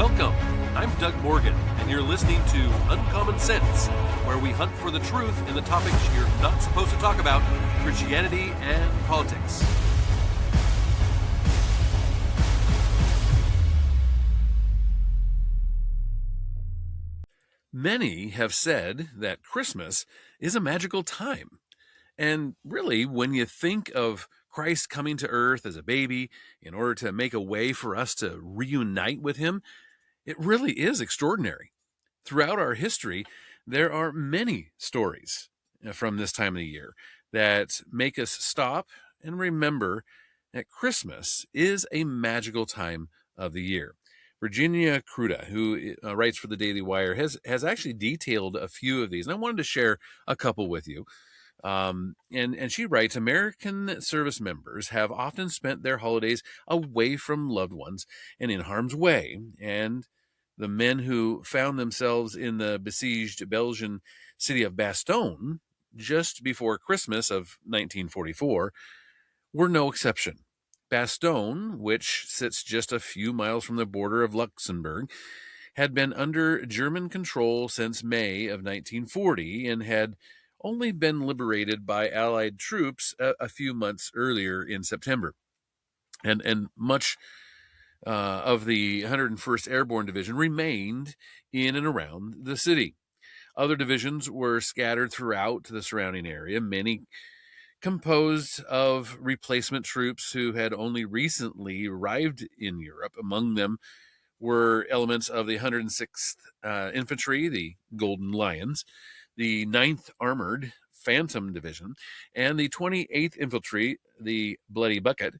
Welcome. I'm Doug Morgan, and you're listening to Uncommon Sense, where we hunt for the truth in the topics you're not supposed to talk about, Christianity and politics. Many have said that Christmas is a magical time. And really, when you think of Christ coming to earth as a baby in order to make a way for us to reunite with him, it really is extraordinary. Throughout our history, there are many stories from this time of the year that make us stop and remember that Christmas is a magical time of the year. Virginia Kruta, who writes for the Daily Wire, has actually detailed a few of these, and I wanted to share a couple with you. And she writes, American service members have often spent their holidays away from loved ones and in harm's way. And the men who found themselves in the besieged Belgian city of Bastogne just before Christmas of 1944 were no exception. Bastogne, which sits just a few miles from the border of Luxembourg, had been under German control since May of 1940 and had only been liberated by Allied troops a few months earlier in September. And much of the 101st Airborne Division remained in and around the city. Other divisions were scattered throughout the surrounding area, many composed of replacement troops who had only recently arrived in Europe. Among them were elements of the 106th Infantry, the Golden Lions, the 9th Armored Phantom Division, and the 28th Infantry, the Bloody Bucket.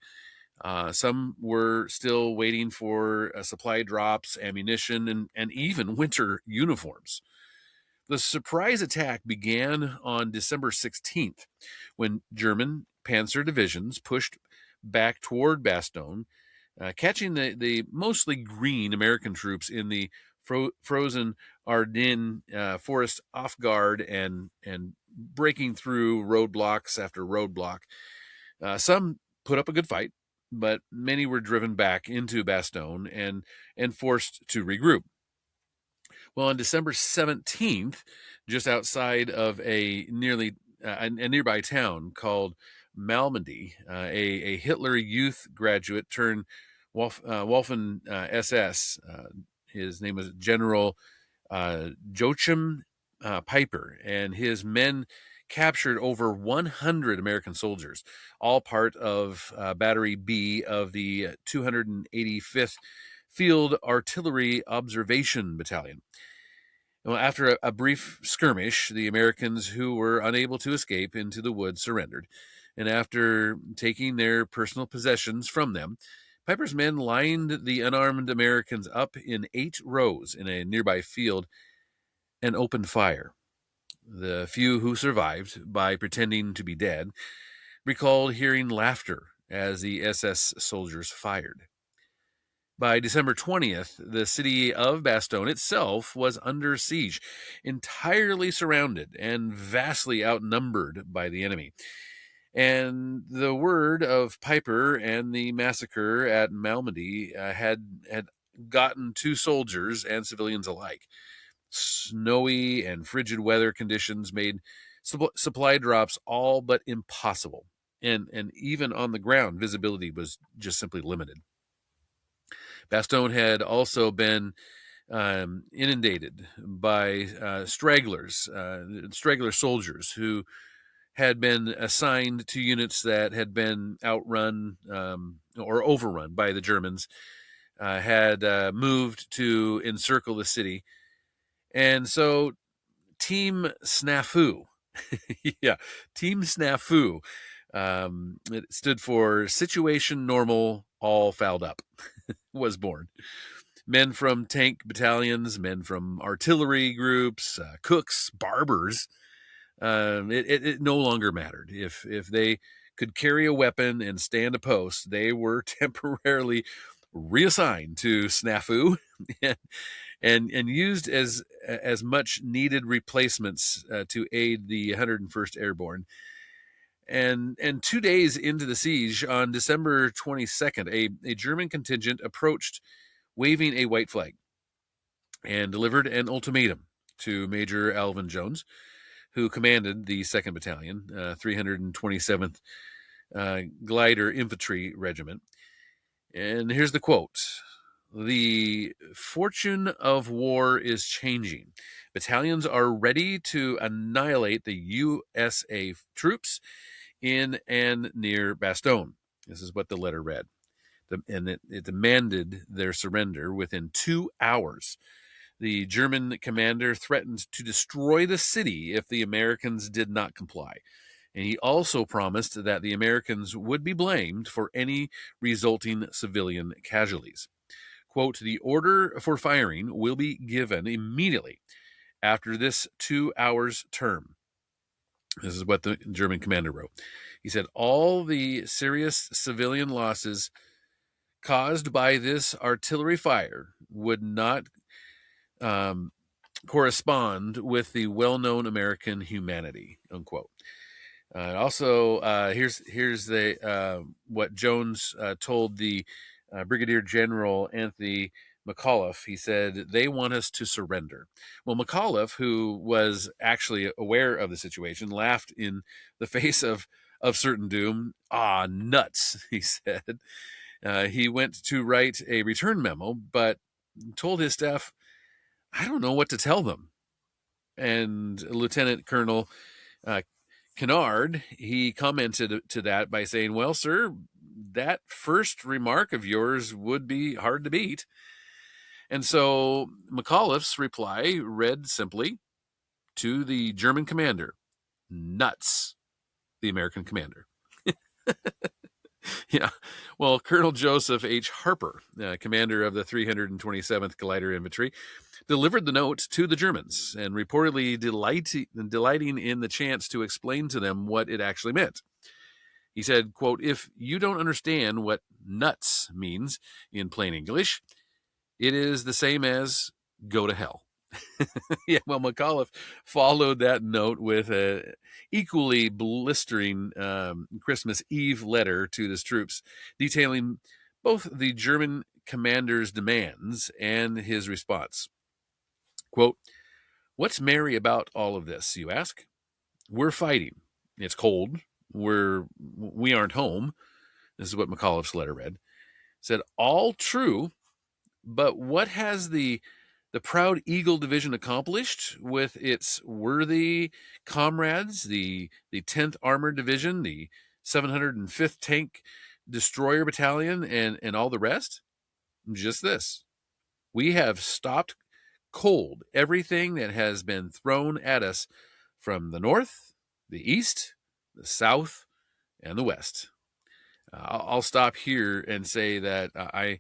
Some were still waiting for supply drops, ammunition, and even winter uniforms. The surprise attack began on December 16th, when German panzer divisions pushed back toward Bastogne, catching the mostly green American troops in the frozen Ardennes forest off guard and breaking through roadblocks after roadblock. Some put up a good fight, but many were driven back into Bastogne and forced to regroup. Well, on December 17th, just outside of a nearby town called Malmedy, a Hitler Youth graduate turned Waffen SS, his name was General Joachim Piper, and his men captured over 100 American soldiers, all part of Battery B of the 285th Field Artillery Observation Battalion. Well, after a brief skirmish, the Americans who were unable to escape into the woods surrendered, and after taking their personal possessions from them, Piper's men lined the unarmed Americans up in 8 rows in a nearby field and opened fire. The few who survived, by pretending to be dead, recalled hearing laughter as the SS soldiers fired. By December 20th, the city of Bastogne itself was under siege, entirely surrounded and vastly outnumbered by the enemy. And the word of Piper and the massacre at Malmedy had gotten to soldiers and civilians alike. Snowy and frigid weather conditions made supply drops all but impossible. And even on the ground, visibility was just simply limited. Bastogne had also been inundated by straggler soldiers who had been assigned to units that had been outrun or overrun by the Germans, had moved to encircle the city. And so Team Snafu, Team Snafu, it stood for Situation Normal, All Fouled Up, was born. Men from tank battalions, men from artillery groups, cooks, barbers. It no longer mattered. If they could carry a weapon and stand a post, they were temporarily reassigned to Snafu and used as much needed replacements to aid the 101st Airborne. And 2 days into the siege, on December 22nd, a German contingent approached waving a white flag. and delivered an ultimatum to Major Alvin Jones, who commanded the 2nd Battalion, 327th Glider Infantry Regiment. And here's the quote: "The fortune of war is changing. Battalions are ready to annihilate the USA troops in and near Bastogne." This is what the letter read. And it demanded their surrender within 2 hours. The German commander threatened to destroy the city if the Americans did not comply. And he also promised that the Americans would be blamed for any resulting civilian casualties. Quote, "The order for firing will be given immediately after this 2 hours term." This is what the German commander wrote. He said, "All the serious civilian losses caused by this artillery fire would not correspond with the well-known American humanity," unquote. Also, here's the what Jones told the Brigadier General Anthony McAuliffe. He said, "They want us to surrender." Well, McAuliffe, who was actually aware of the situation, laughed in the face of certain doom. "Ah, nuts," he said. He went to write a return memo, but told his staff, "I don't know what to tell them." And Lieutenant Colonel Kennard, he commented to that by saying, "Well, sir, that first remark of yours would be hard to beat." And so McAuliffe's reply read simply to the German commander, "Nuts," the American commander. Yeah. Well, Colonel Joseph H. Harper, commander of the 327th Glider Infantry, delivered the note to the Germans and reportedly delighting in the chance to explain to them what it actually meant. He said, quote, "If you don't understand what nuts means in plain English, it is the same as go to hell." Yeah, well, McAuliffe followed that note with a equally blistering Christmas Eve letter to his troops, detailing both the German commander's demands and his response. Quote, "What's merry about all of this, you ask? We're fighting. It's cold. We aren't home." This is what McAuliffe's letter read. It said, "All true, but what has the proud Eagle Division accomplished with its worthy comrades, the 10th Armored Division, the 705th Tank Destroyer Battalion, and all the rest? Just this. We have stopped cold everything that has been thrown at us from the north, the east, the south, and the west." I'll stop here and say that I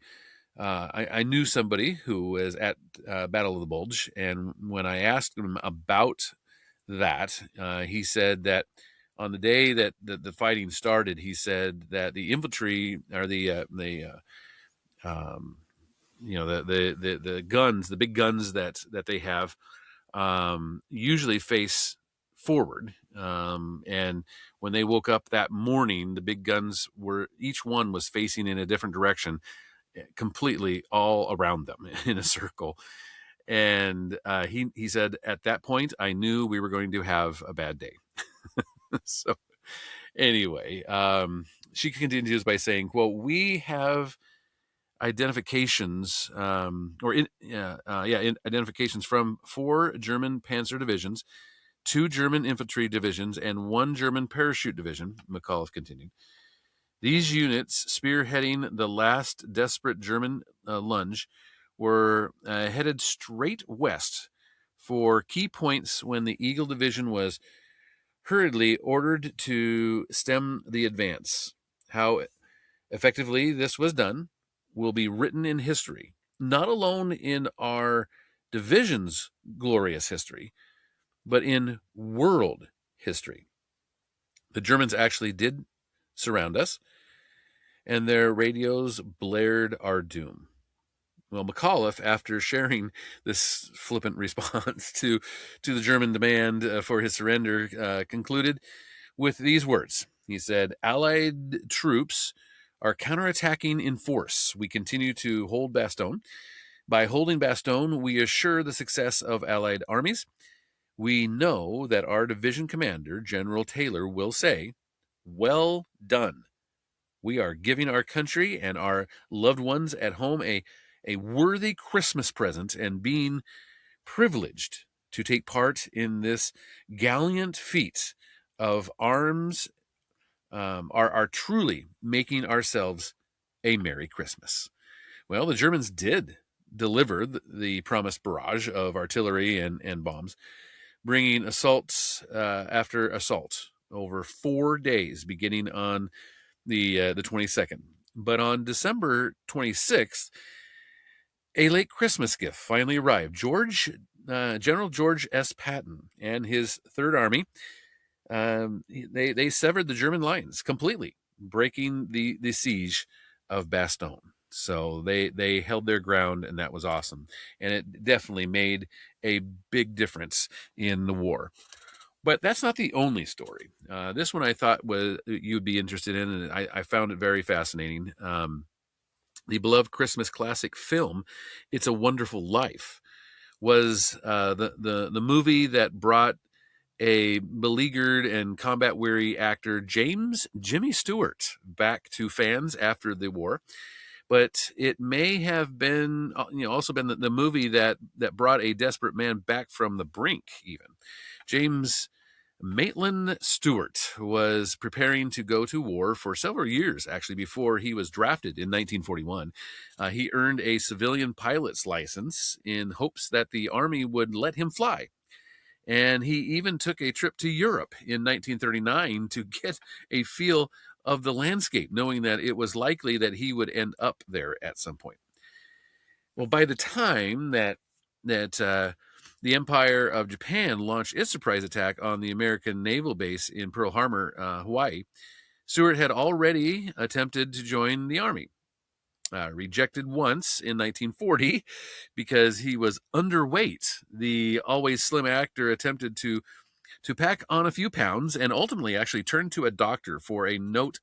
knew somebody who was at Battle of the Bulge, and when I asked him about that, he said that on the day that the fighting started, he said that the infantry or the guns, the big guns that they have, usually face forward. And when they woke up that morning, the big guns were, each one was facing in a different direction, completely all around them in a circle. And he said, "At that point, I knew we were going to have a bad day." So anyway, she continues by saying, "Quote, we have identifications, identifications from 4 German panzer divisions, 2 German infantry divisions, and 1 German parachute division," McAuliffe continued. "These units, spearheading the last desperate German lunge, were headed straight west for key points when the Eagle Division was hurriedly ordered to stem the advance. How effectively this was done will be written in history, not alone in our division's glorious history, but in world history. The Germans actually did surround us, and their radios blared our doom." Well, McAuliffe, after sharing this flippant response to the German demand for his surrender, concluded with these words. He said, "Allied troops are counterattacking in force. We continue to hold Bastogne, By holding Bastogne, we assure the success of Allied armies. We know that our division commander, General Taylor, will say, "Well done." We are giving our country and our loved ones at home a worthy Christmas present, and being privileged to take part in this gallant feat of arms are truly making ourselves a Merry Christmas. Well, the Germans did deliver the promised barrage of artillery and bombs, bringing assaults after assault over 4 days, beginning on the 22nd. But on December 26th, a late Christmas gift finally arrived. General George S. Patton and his Third Army, they severed the German lines completely, breaking the siege of Bastogne. So they held their ground, and that was awesome. And it definitely made a big difference in the war. But that's not the only story. This one I thought you'd be interested in, and I found it very fascinating. The beloved Christmas classic film, "It's a Wonderful Life," was the movie that brought a beleaguered and combat weary actor, James Jimmy Stewart, back to fans after the war. But it may have been, also been the movie that brought a desperate man back from the brink. Even James Maitland Stewart was preparing to go to war for several years, actually, before he was drafted in 1941. He earned a civilian pilot's license in hopes that the Army would let him fly. And he even took a trip to Europe in 1939 to get a feel of the landscape, knowing that it was likely that he would end up there at some point. Well, by the time that the Empire of Japan launched its surprise attack on the American naval base in Pearl Harbor, Hawaii, Stewart had already attempted to join the Army. Rejected once in 1940 because he was underweight. The always slim actor attempted to pack on a few pounds, and ultimately actually turned to a doctor for a note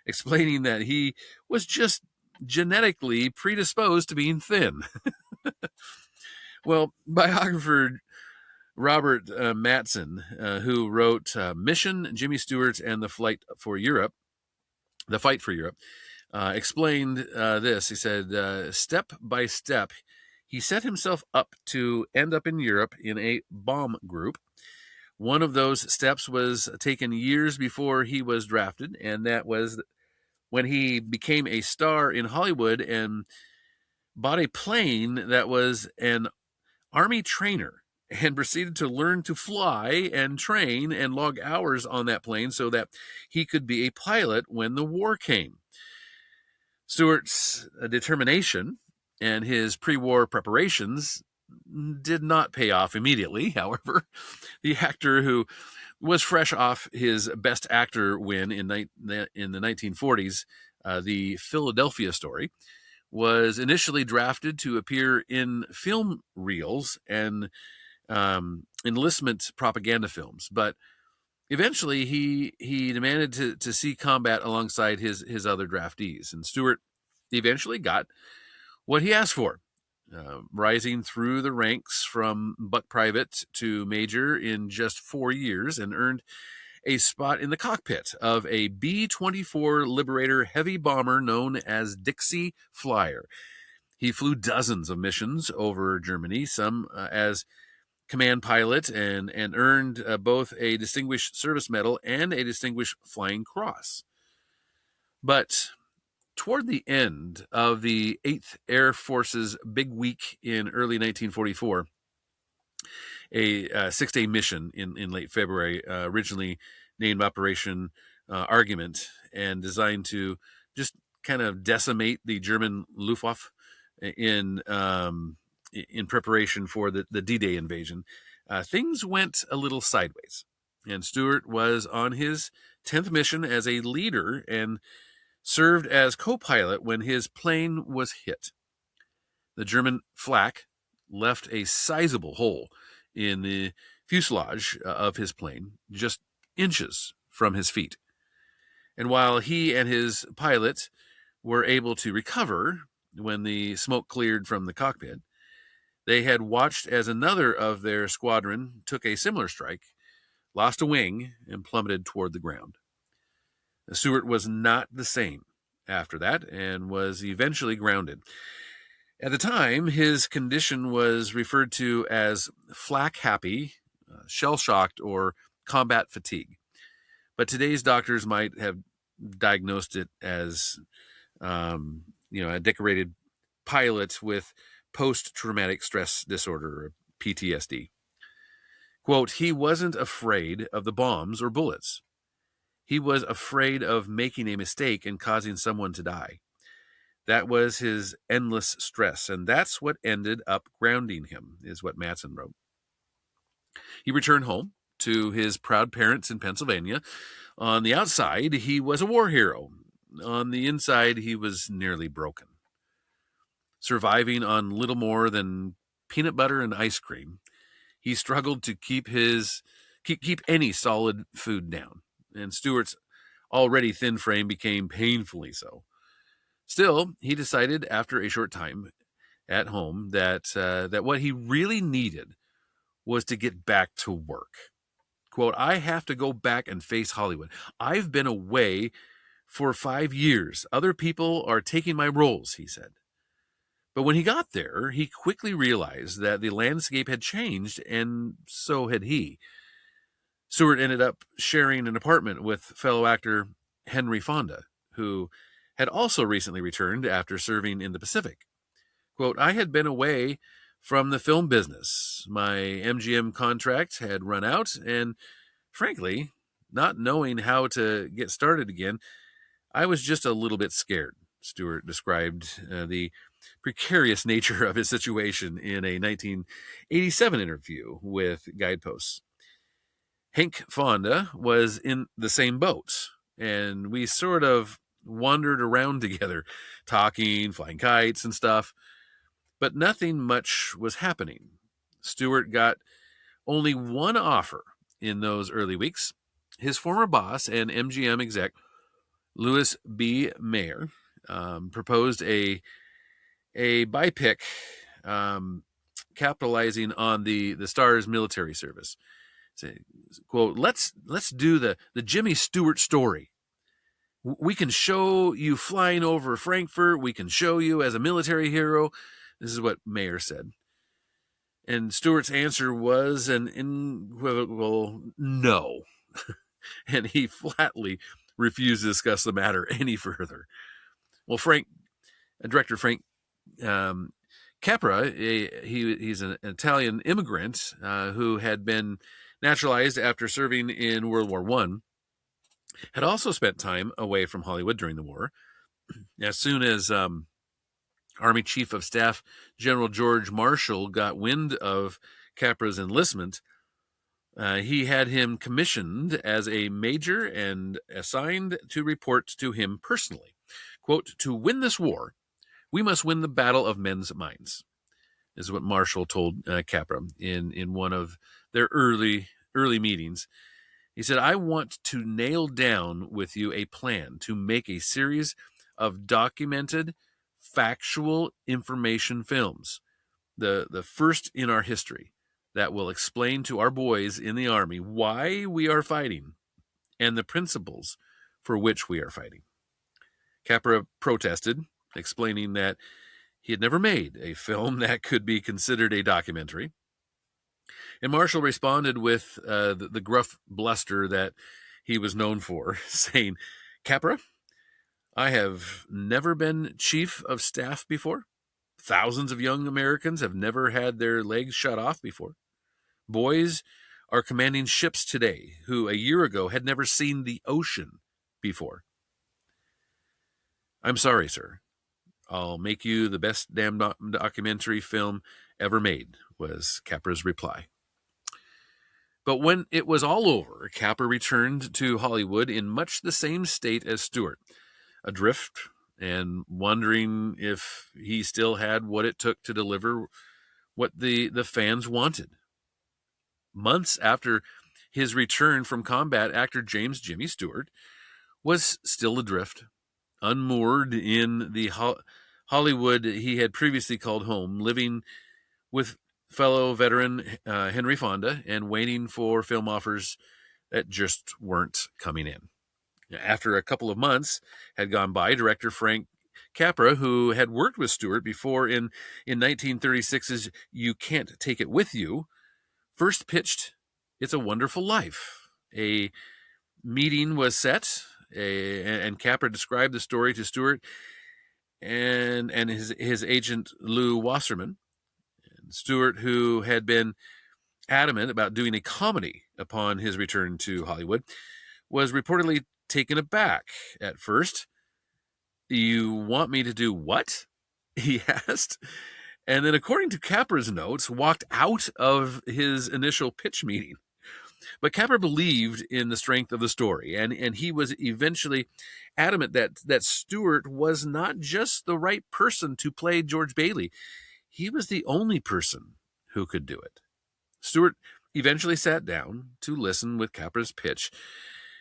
explaining that he was just genetically predisposed to being thin. Well, biographer Robert Matson, who wrote Mission, Jimmy Stewart, and the Fight for Europe, explained this. He said, step by step, he set himself up to end up in Europe in a bomb group. One of those steps was taken years before he was drafted, and that was when he became a star in Hollywood and bought a plane that was an Army trainer, and proceeded to learn to fly and train and log hours on that plane so that he could be a pilot when the war came. Stewart's determination and his pre-war preparations did not pay off immediately. However, the actor, who was fresh off his Best Actor win in the 1940s, The Philadelphia Story, was initially drafted to appear in film reels and enlistment propaganda films, but eventually he demanded to see combat alongside his other draftees, and Stewart eventually got what he asked for, rising through the ranks from buck private to major in just 4 years, and earned a spot in the cockpit of a B-24 Liberator heavy bomber known as Dixie Flyer. He flew dozens of missions over Germany, some as command pilot, and earned both a Distinguished Service Medal and a Distinguished Flying Cross. But toward the end of the 8th Air Force's big week in early 1944, a 6-day mission in late February, originally named Operation Argument, and designed to just kind of decimate the German Luftwaffe in preparation for the D-Day invasion, things went a little sideways. And Stewart was on his 10th mission as a leader and served as co-pilot when his plane was hit. The German flak left a sizable hole in the fuselage of his plane, just inches from his feet. And while he and his pilot were able to recover when the smoke cleared from the cockpit, They had watched as another of their squadron took a similar strike, lost a wing, and plummeted toward the ground. Stewart was not the same after that and was eventually grounded. At the time, his condition was referred to as flak happy, shell shocked, or combat fatigue. But today's doctors might have diagnosed it as, a decorated pilot with post traumatic stress disorder, or PTSD. Quote, he wasn't afraid of the bombs or bullets. He was afraid of making a mistake and causing someone to die. That was his endless stress, and that's what ended up grounding him, is what Matson wrote. He returned home to his proud parents in Pennsylvania. On the outside, he was a war hero. On the inside, he was nearly broken. Surviving on little more than peanut butter and ice cream, he struggled to keep any solid food down, and Stewart's already thin frame became painfully so. Still, he decided after a short time at home that what he really needed was to get back to work. Quote, I have to go back and face Hollywood. I've been away for 5 years. Other people are taking my roles, he said. But when he got there, he quickly realized that the landscape had changed, and so had he. Stewart ended up sharing an apartment with fellow actor Henry Fonda, who had also recently returned after serving in the Pacific. Quote, I had been away from the film business. My MGM contract had run out, and frankly, not knowing how to get started again, I was just a little bit scared. Stewart described the precarious nature of his situation in a 1987 interview with Guideposts. Hank Fonda was in the same boat, and we sort of wandered around together, talking, flying kites and stuff, but nothing much was happening. Stewart got only one offer in those early weeks. His former boss and MGM exec, Louis B. Mayer, proposed a biopic capitalizing on the star's military service. Say, quote, let's do the Jimmy Stewart story. We can show you flying over Frankfurt. We can show you as a military hero. This is what Mayer said. And Stewart's answer was an unequivocal no. And he flatly refused to discuss the matter any further. Well, director Frank Capra, he's an Italian immigrant who had been naturalized after serving in World War I, had also spent time away from Hollywood during the war. As soon as Army Chief of Staff General George Marshall got wind of Capra's enlistment, he had him commissioned as a major and assigned to report to him personally. Quote, to win this war, we must win the battle of men's minds, is what Marshall told Capra in one of their early meetings. He said, I want to nail down with you a plan to make a series of documented, factual information films, the first in our history, that will explain to our boys in the Army why we are fighting and the principles for which we are fighting. Capra protested, explaining that he had never made a film that could be considered a documentary. And Marshall responded with the gruff bluster that he was known for, saying, Capra, I have never been chief of staff before. Thousands of young Americans have never had their legs shut off before. Boys are commanding ships today who a year ago had never seen the ocean before. I'm sorry, sir. I'll make you the best damn documentary film ever made, was Capra's reply. But when it was all over, Capra returned to Hollywood in much the same state as Stewart, adrift and wondering if he still had what it took to deliver what the fans wanted. Months after his return from combat, actor James Jimmy Stewart was still adrift, unmoored in the Hollywood he had previously called home, living with fellow veteran Henry Fonda and waiting for film offers that just weren't coming in. After a couple of months had gone by, director Frank Capra, who had worked with Stewart before in 1936's You Can't Take It With You, first pitched It's a Wonderful Life. A meeting was set, and Capra described the story to Stewart and his agent Lou Wasserman. And Stewart, who had been adamant about doing a comedy upon his return to Hollywood, was reportedly taken aback at first. You want me to do what? He asked. And then, according to Capra's notes, walked out of his initial pitch meeting. But Capra believed in the strength of the story, and he was eventually adamant that Stewart was not just the right person to play George Bailey. He was the only person who could do it. Stewart eventually sat down to listen with Capra's pitch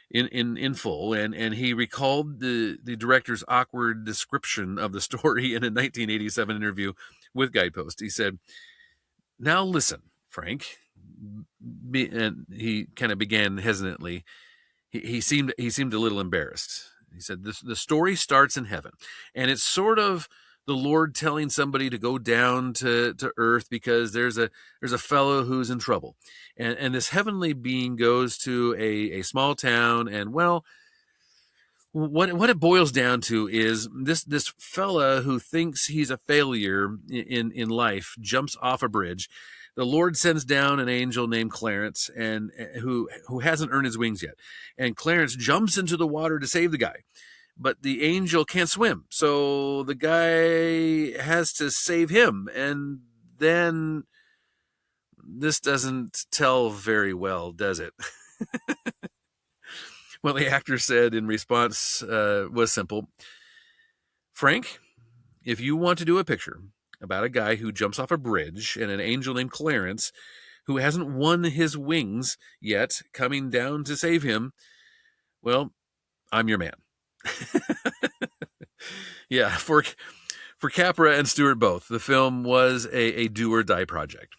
in full, and he recalled the director's awkward description of the story in a 1987 interview with Guidepost. He said, "Now listen, Frank." And he kind of began hesitantly. He seemed a little embarrassed. He said, the story starts in heaven, and it's sort of the Lord telling somebody to go down to earth because there's a fellow who's in trouble. And this heavenly being goes to a small town, and well, what it boils down to is this fella who thinks he's a failure in life jumps off a bridge. The Lord sends down an angel named Clarence, and who hasn't earned his wings yet. And Clarence jumps into the water to save the guy, but the angel can't swim, so the guy has to save him. And then this doesn't tell very well, does it? Well, the actor said in response was simple. Frank, if you want to do a picture about a guy who jumps off a bridge and an angel named Clarence who hasn't won his wings yet coming down to save him, well, I'm your man. Yeah, for Capra and Stewart both, the film was a do or die project.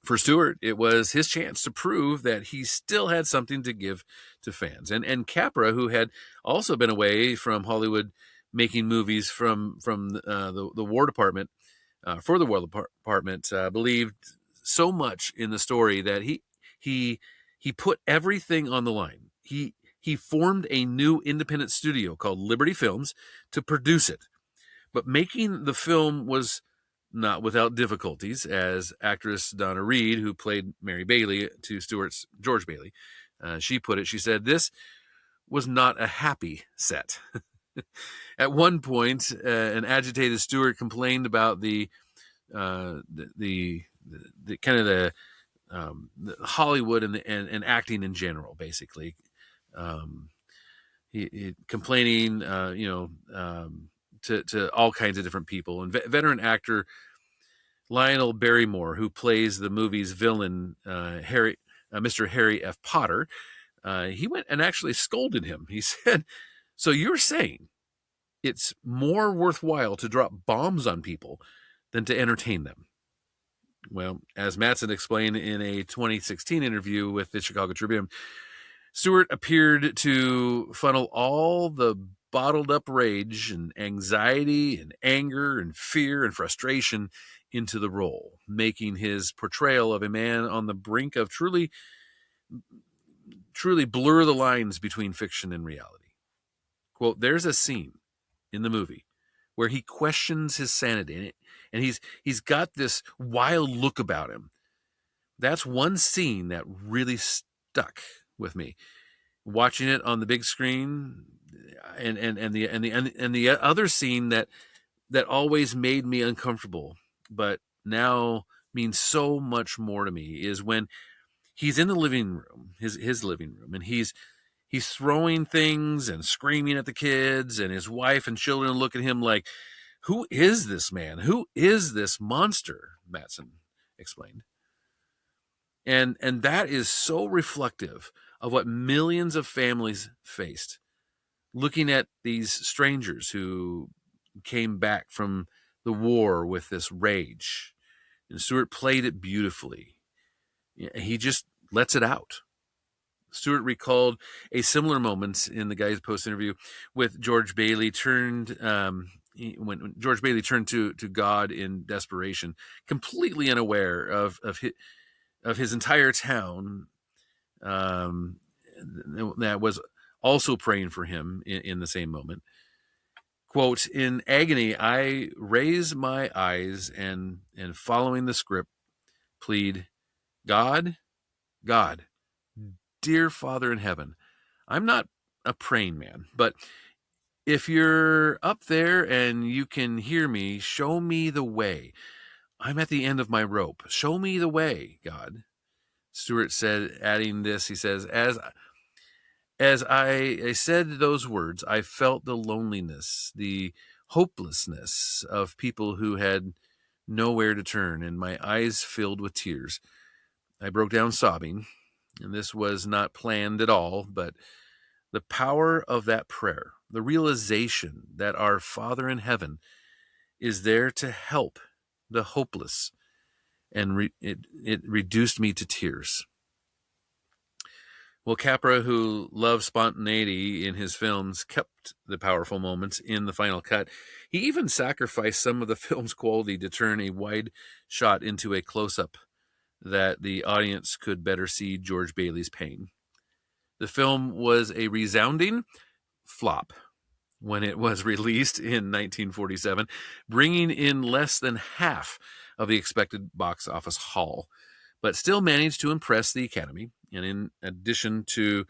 For Stewart, it was his chance to prove that he still had something to give to fans. And Capra, who had also been away from Hollywood making movies from the War Department, for the War Department, believed so much in the story that he put everything on the line. He formed a new independent studio called Liberty Films to produce it. But making the film was not without difficulties, as actress Donna Reed, who played Mary Bailey to Stewart's George Bailey, she put it. She said, "This was not a happy set." At one point, an agitated Stewart complained about the kind of the Hollywood and acting in general, basically. He complaining, to all kinds of different people. And veteran actor Lionel Barrymore, who plays the movie's villain, Mr. Harry F. Potter, he went and actually scolded him. He said, "So you're saying it's more worthwhile to drop bombs on people than to entertain them?" Well, as Mattson explained in a 2016 interview with the Chicago Tribune, Stewart appeared to funnel all the bottled up rage and anxiety and anger and fear and frustration into the role, making his portrayal of a man on the brink of truly blur the lines between fiction and reality. Quote, "There's a scene in the movie where he questions his sanity, and he's got this wild look about him. That's one scene that really stuck with me. Watching it on the big screen, and the other scene that always made me uncomfortable, but now means so much more to me, is when he's in the living room, his living room, and he's throwing things and screaming at the kids, and his wife and children look at him like, who is this man? Who is this monster?" Mattson explained. And that is so reflective of what millions of families faced, looking at these strangers who came back from the war with this rage. And Stewart played it beautifully. He just lets it out. Stewart recalled a similar moment in the Guys Post interview with George Bailey when George Bailey turned to God in desperation, completely unaware of his entire town um, that was also praying for him in the same moment. Quote, in agony, I raise my eyes and following the script, plead, God, God, dear Father in heaven, I'm not a praying man, but if you're up there and you can hear me, show me the way. I'm at the end of my rope. Show me the way, God. Stewart said, adding this, he says, as I said those words, I felt the loneliness, the hopelessness of people who had nowhere to turn, and my eyes filled with tears. I broke down sobbing, and this was not planned at all, but the power of that prayer, the realization that our Father in heaven is there to help the hopeless, and it reduced me to tears. Well, Capra, who loved spontaneity in his films, kept the powerful moments in the final cut. He even sacrificed some of the film's quality to turn a wide shot into a close-up that the audience could better see George Bailey's pain. The film was a resounding flop when it was released in 1947, bringing in less than half of the expected box office haul, but still managed to impress the Academy. And in addition to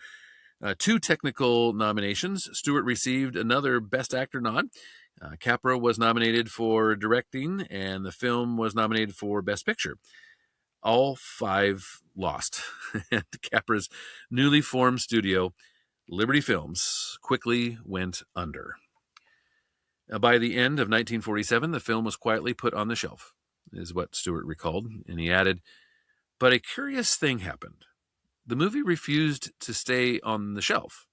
2 technical nominations, Stewart received another Best Actor nod. Capra was nominated for directing, and the film was nominated for Best Picture. All 5 lost. And Capra's newly formed studio, Liberty Films, quickly went under. By the end of 1947, the film was quietly put on the shelf, is what Stewart recalled, and he added, but a curious thing happened. The movie refused to stay on the shelf.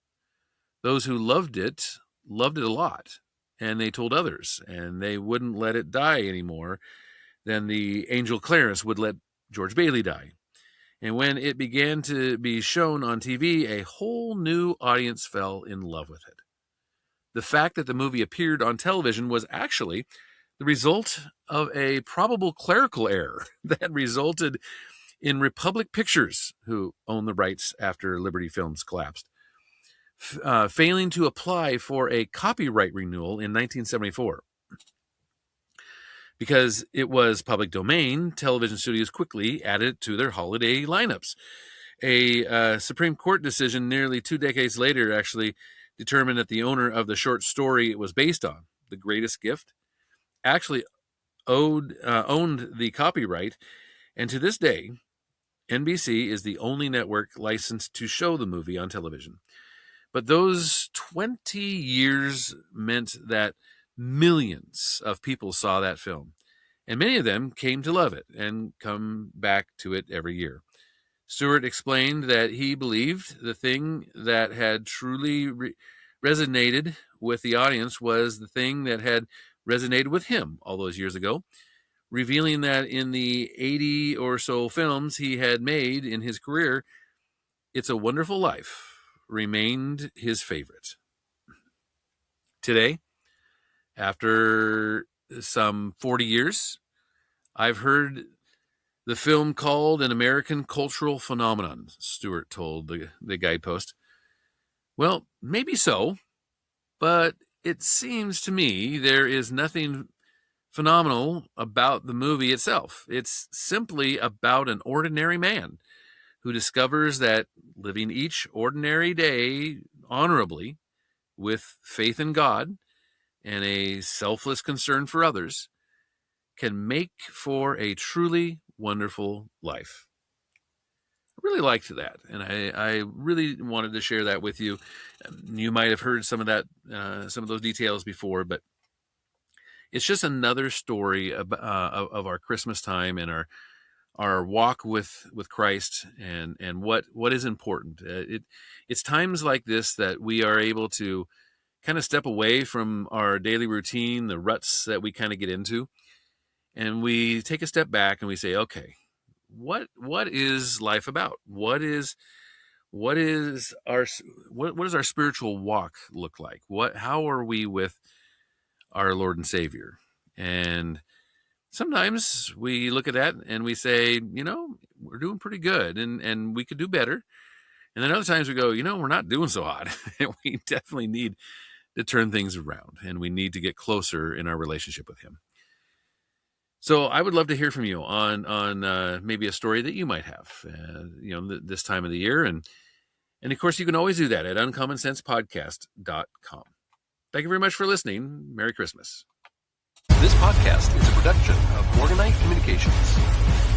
Those who loved it a lot, and they told others, and they wouldn't let it die any more than the angel Clarence would let George Bailey die. And when it began to be shown on TV, a whole new audience fell in love with it. The fact that the movie appeared on television was actually the result of a probable clerical error that resulted in Republic Pictures, who owned the rights after Liberty Films collapsed, failing to apply for a copyright renewal in 1974. Because it was public domain, television studios quickly added it to their holiday lineups. A Supreme Court decision nearly 2 decades later actually determined that the owner of the short story it was based on, The Greatest Gift, actually owned the copyright, and to this day, NBC is the only network licensed to show the movie on television. But those 20 years meant that millions of people saw that film, and many of them came to love it and come back to it every year. Stewart explained that he believed the thing that had truly resonated with the audience was the thing that had resonated with him all those years ago, revealing that in the 80 or so films he had made in his career, It's a Wonderful Life remained his favorite. Today, after some 40 years, I've heard the film called an American cultural phenomenon, Stewart told the Guidepost. Well, maybe so, but it seems to me there is nothing phenomenal about the movie itself. It's simply about an ordinary man who discovers that living each ordinary day honorably with faith in God and a selfless concern for others can make for a truly wonderful life. I really liked that, and I really wanted to share that with you. You might have heard some of those details before, but it's just another story of our Christmas time and our walk with Christ and what is important. It's times like this that we are able to kind of step away from our daily routine, the ruts that we kind of get into, and we take a step back and we say, okay, what is life about? What is our what does our spiritual walk look like? How are we with our Lord and Savior? And sometimes we look at that and we say, we're doing pretty good, and we could do better. And then other times we go, we're not doing so hot. We definitely need to turn things around, and we need to get closer in our relationship with Him. So I would love to hear from you on maybe a story that you might have, this time of the year. And of course, you can always do that at uncommonsensepodcast.com. Thank you very much for listening. Merry Christmas. This podcast is a production of Morganite Communications.